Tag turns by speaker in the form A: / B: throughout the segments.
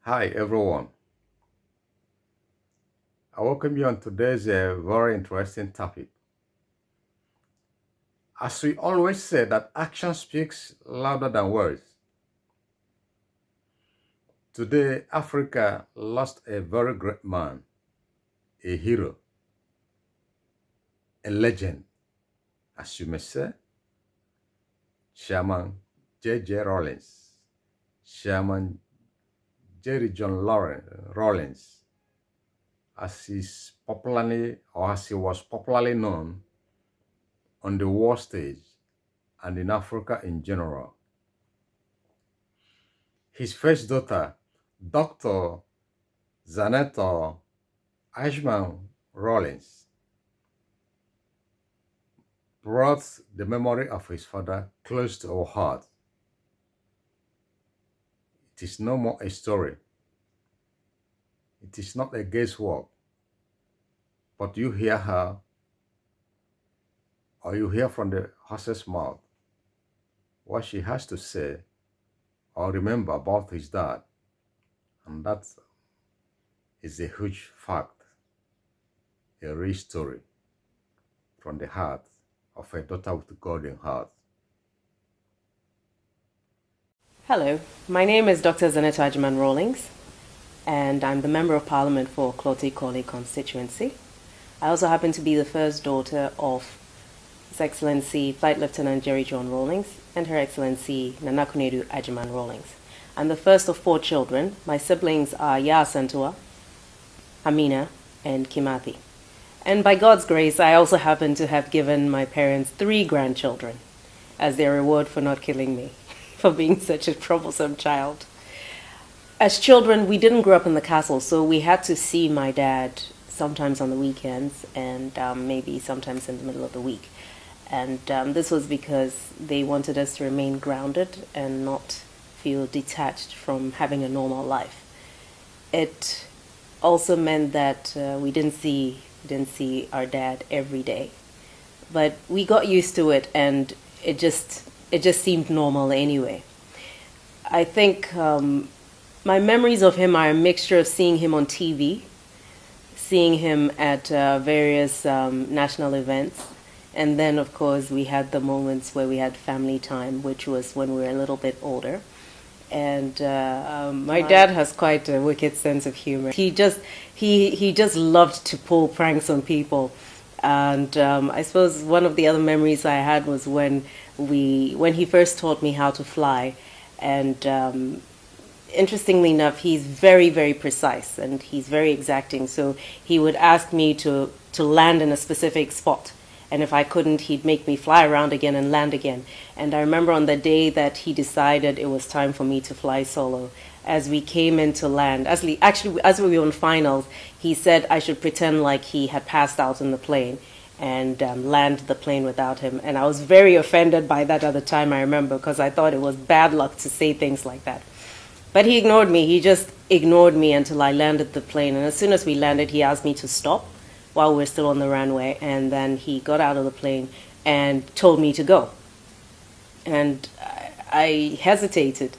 A: Hi everyone. I welcome you on today's very interesting topic. As we always say that action speaks louder than words. Today, Africa lost a very great man, a hero, a legend, as you may say, Chairman J J Rawlings, Chairman Rawlings, as he was popularly known on the war stage and in Africa in general. His first daughter, Dr. Zanetta Ashman Rawlings, brought the memory of his father close to our heart. It is no more a story. It is not a guesswork, but you hear her or you hear from the horse's mouth what she has to say or remember about his dad. And that is a huge fact, a real story from the heart of a daughter with a golden heart.
B: Hello, my name is Dr. Zanetta Ajman Rawlings, and I'm the Member of Parliament for Clote Kole constituency. I also happen to be the first daughter of His Excellency Flight Lieutenant Jerry John Rawlings and Her Excellency Nanakunedu Ajman Rawlings. I'm the first of 4 children. My siblings are Ya Santua, Amina, and Kimathi. And by God's grace, I also happen to have given my parents 3 grandchildren as their reward for not killing me, for being such a troublesome child. As children, we didn't grow up in the castle, so we had to see my dad sometimes on the weekends and maybe sometimes in the middle of the week. And this was because they wanted us to remain grounded and not feel detached from having a normal life. It also meant that we didn't see our dad every day, but we got used to it, and it just seemed normal anyway. I think my memories of him are a mixture of seeing him on TV, seeing him at various national events, and then of course we had the moments where we had family time, which was when we were a little bit older. And my dad has quite a wicked sense of humor. He just loved to pull pranks on people. And I suppose one of the other memories I had was when he first taught me how to fly. And interestingly enough, he's very, very precise and he's very exacting. So he would ask me to land in a specific spot. And if I couldn't, he'd make me fly around again and land again. And I remember on the day that he decided it was time for me to fly solo, as we came into land, as we were in finals, he said I should pretend like he had passed out in the plane and land the plane without him. And I was very offended by that at the time, I remember, because I thought it was bad luck to say things like that. But he ignored me. He just ignored me until I landed the plane. And as soon as we landed, he asked me to stop while we're still on the runway, and then he got out of the plane and told me to go. And I hesitated,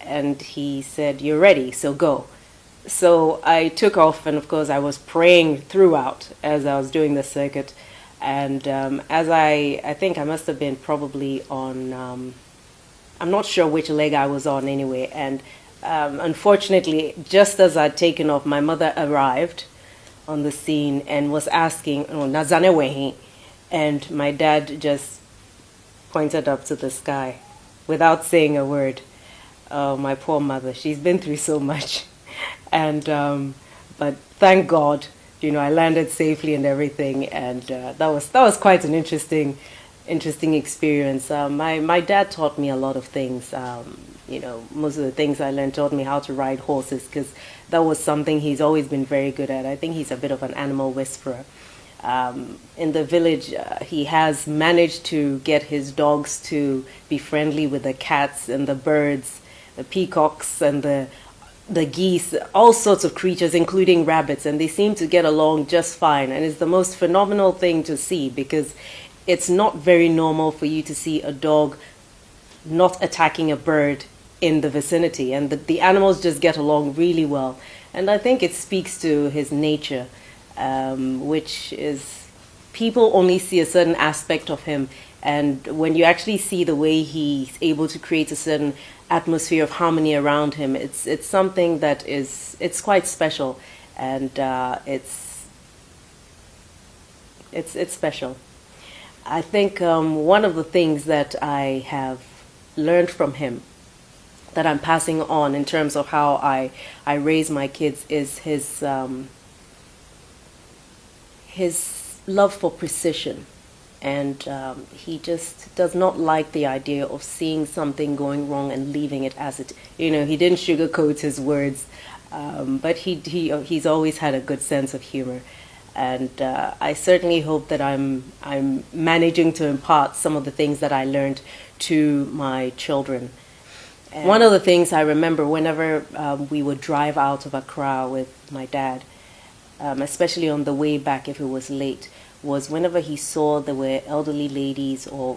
B: and he said, "You're ready, so go." So I took off, and of course I was praying throughout as I was doing the circuit. And as I think I must have been probably on, I'm not sure which leg I was on anyway. And unfortunately, just as I'd taken off, my mother arrived on the scene and was asking, "Oh, Nazane wehi," and my dad just pointed up to the sky without saying a word. Oh, my poor mother, she's been through so much. And but thank God, I landed safely and everything, and that was quite an interesting experience. My dad taught me a lot of things. Most of the things I learned taught me how to ride horses, because that was something he's always been very good at. I think he's a bit of an animal whisperer. In the village, he has managed to get his dogs to be friendly with the cats and the birds, the peacocks and the geese, all sorts of creatures, including rabbits, and they seem to get along just fine. And it's the most phenomenal thing to see, because it's not very normal for you to see a dog not attacking a bird in the vicinity, and the animals just get along really well. And I think it speaks to his nature, which is people only see a certain aspect of him. And when you actually see the way he's able to create a certain atmosphere of harmony around him, it's something that it's quite special, and it's special. I think one of the things that I have learned from him that I'm passing on in terms of how I raise my kids is his love for precision. And he just does not like the idea of seeing something going wrong and leaving it as it. He didn't sugarcoat his words, but he's always had a good sense of humor. And I certainly hope that I'm managing to impart some of the things that I learned to my children. And one of the things I remember whenever we would drive out of Accra with my dad, especially on the way back if it was late, was whenever he saw there were elderly ladies or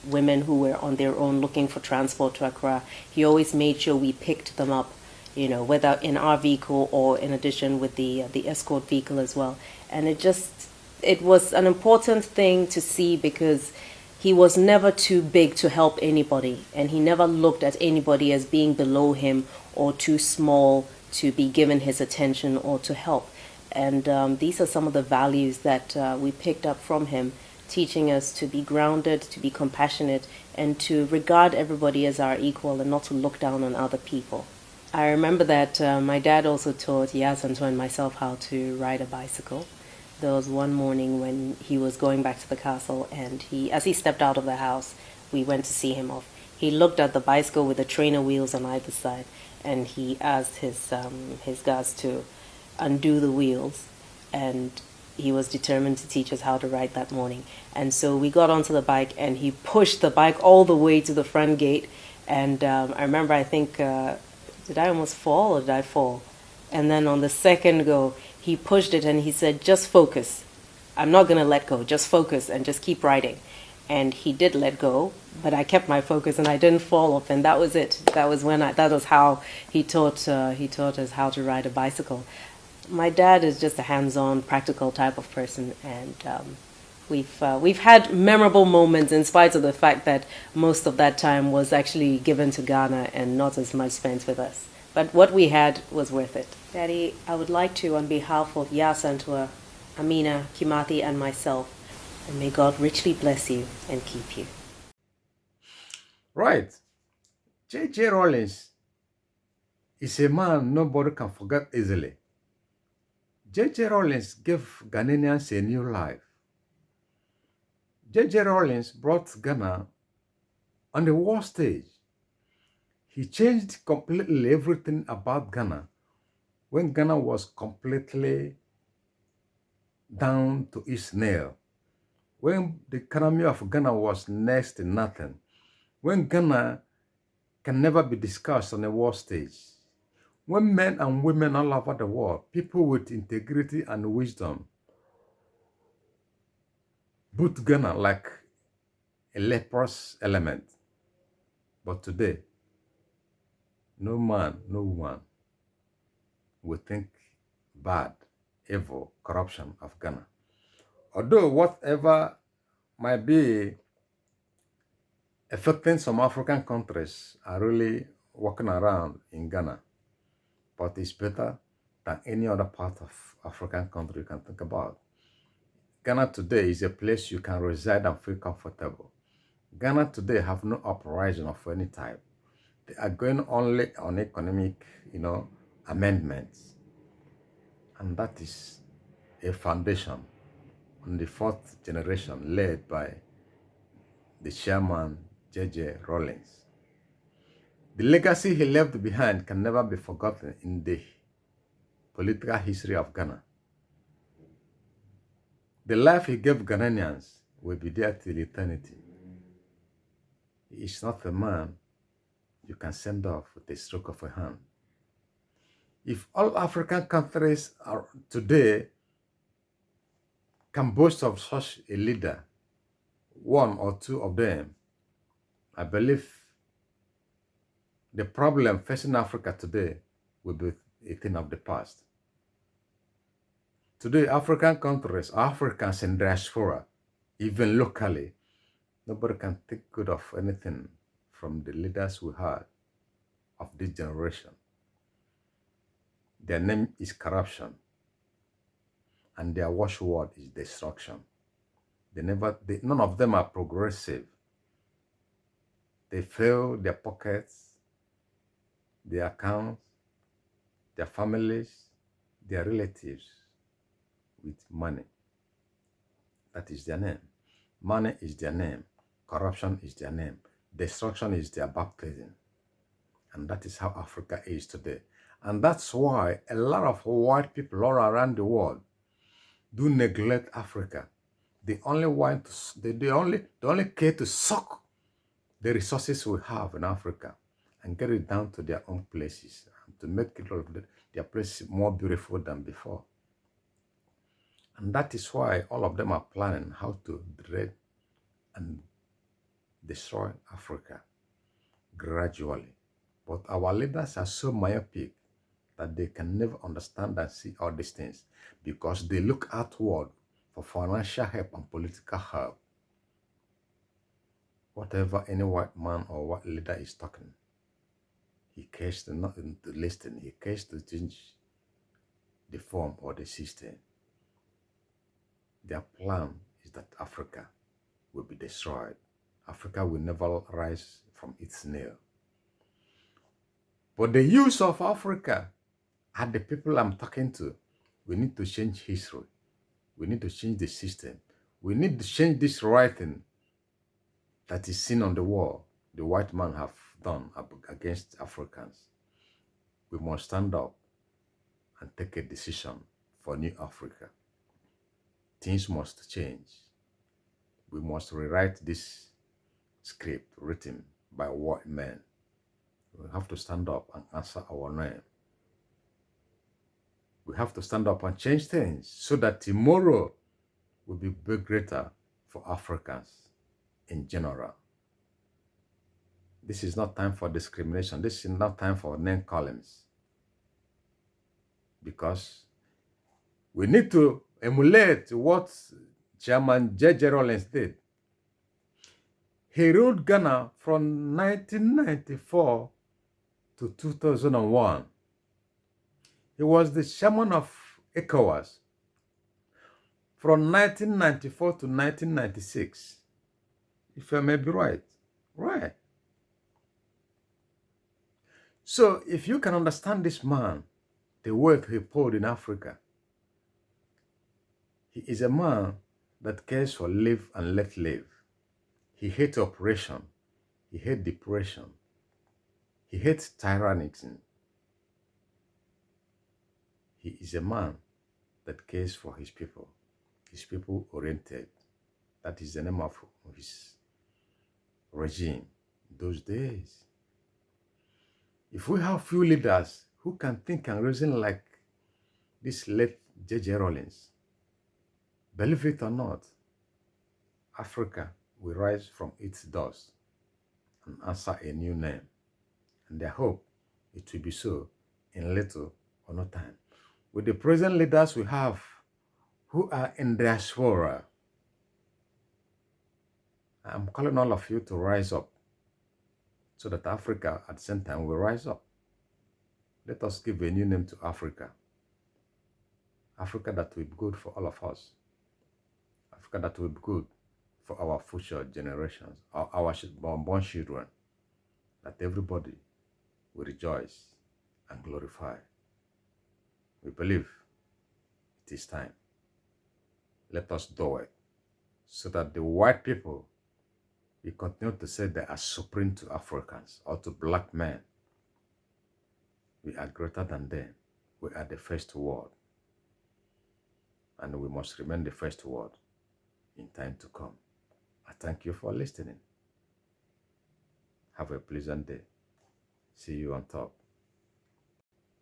B: women who were on their own looking for transport to Accra, he always made sure we picked them up, whether in our vehicle or in addition with the escort vehicle as well. And it was an important thing to see, because he was never too big to help anybody, and he never looked at anybody as being below him or too small to be given his attention or to help. And these are some of the values that we picked up from him, teaching us to be grounded, to be compassionate, and to regard everybody as our equal and not to look down on other people. I remember that my dad also taught Yasanto and myself how to ride a bicycle. There was one morning when he was going back to the castle, and as he stepped out of the house, we went to see him off. He looked at the bicycle with the trainer wheels on either side, and he asked his guards to undo the wheels, and he was determined to teach us how to ride that morning. And so we got onto the bike, and he pushed the bike all the way to the front gate. And I remember, I think, did I almost fall or did I fall? And then on the second go, he pushed it and he said, "Just focus. I'm not going to let go. Just focus and just keep riding." And he did let go, but I kept my focus and I didn't fall off. And that was it. That was how he taught us how to ride a bicycle. My dad is just a hands-on, practical type of person, and we've had memorable moments in spite of the fact that most of that time was actually given to Ghana and not as much spent with us. But what we had was worth it. Daddy, I would like to, on behalf of Yasantua, Amina, Kimathi, and myself, and may God richly bless you and keep you.
A: Right. J J Rawlings is a man nobody can forget easily. J J Rawlings gave Ghanaians a new life. J J Rawlings brought Ghana on the world stage. He changed completely everything about Ghana when Ghana was completely down to its nail, when the economy of Ghana was next to nothing, when Ghana can never be discussed on a world stage, when men and women all over the world, people with integrity and wisdom, put Ghana like a leprous element. But today, no man, no woman will think bad, evil, corruption of Ghana. Although whatever might be affecting some African countries are really walking around in Ghana, but it's better than any other part of African country you can think about. Ghana today is a place you can reside and feel comfortable. Ghana today have no uprising of any type. They are going only on economic, amendments. And that is a foundation on the fourth generation led by the chairman, J J Rawlings. The legacy he left behind can never be forgotten in the political history of Ghana. The life he gave Ghanaians will be there till eternity. He is not a man you can send off with a stroke of a hand. If all African countries are today can boast of such a leader, one or two of them, I believe the problem facing Africa today will be a thing of the past. Today, African countries, Africans in diaspora, even locally, nobody can think good of anything from the leaders we had of this generation. Their name is corruption, and their watchword is destruction. None of them are progressive. They fill their pockets, their accounts, their families, their relatives with money. That is their name. Money is their name. Corruption is their name. Destruction is their baptism. And that is how Africa is today. And that's why a lot of white people all around the world do neglect Africa. They only care to suck the resources we have in Africa and get it down to their own places and to make it all of their places more beautiful than before. And that is why all of them are planning how to dread and destroy Africa gradually. But our leaders are so myopic that they can never understand and see all these things because they look outward for financial help and political help. Whatever any white man or white leader is talking, he cares to not to listen. He cares to change the form or the system. Their plan is that Africa will be destroyed. Africa will never rise from its nail. But the use of Africa are the people I'm talking to. We need to change history. We need to change the system. We need to change this writing that is seen on the wall the white man have done against Africans. We must stand up and take a decision for new Africa. Things must change. We must rewrite this script written by white men. We have to stand up and answer our name. We have to stand up and change things so that tomorrow will be greater for Africans in general. This is not time for discrimination. This is not time for name callings. Because we need to emulate what Chairman J J Rawlings did. He ruled Ghana from 1994 to 2001. He was the chairman of ECOWAS from 1994 to 1996. If I may be right. Right. So if you can understand this man, the work he poured in Africa, he is a man that cares for live and let live. He hates oppression. He hates depression. He hates tyrannism. He is a man that cares for his people oriented. That is the name of his regime those days. If we have few leaders who can think and reason like this late J J Rawlings, believe it or not, Africa will rise from its dust and answer a new name. And I hope it will be so in little or no time. With the present leaders we have who are in diaspora, I'm calling all of you to rise up so that Africa at the same time will rise up. Let us give a new name to Africa. Africa that will be good for all of us. Africa that will be good for our future generations, our born children, that everybody will rejoice and glorify. We believe it is time. Let us do it so that the white people will continue to say they are supreme to Africans or to black men. We are greater than them. We are the first world. And we must remain the first world in time to come. I thank you for listening. Have a pleasant day. See you on top.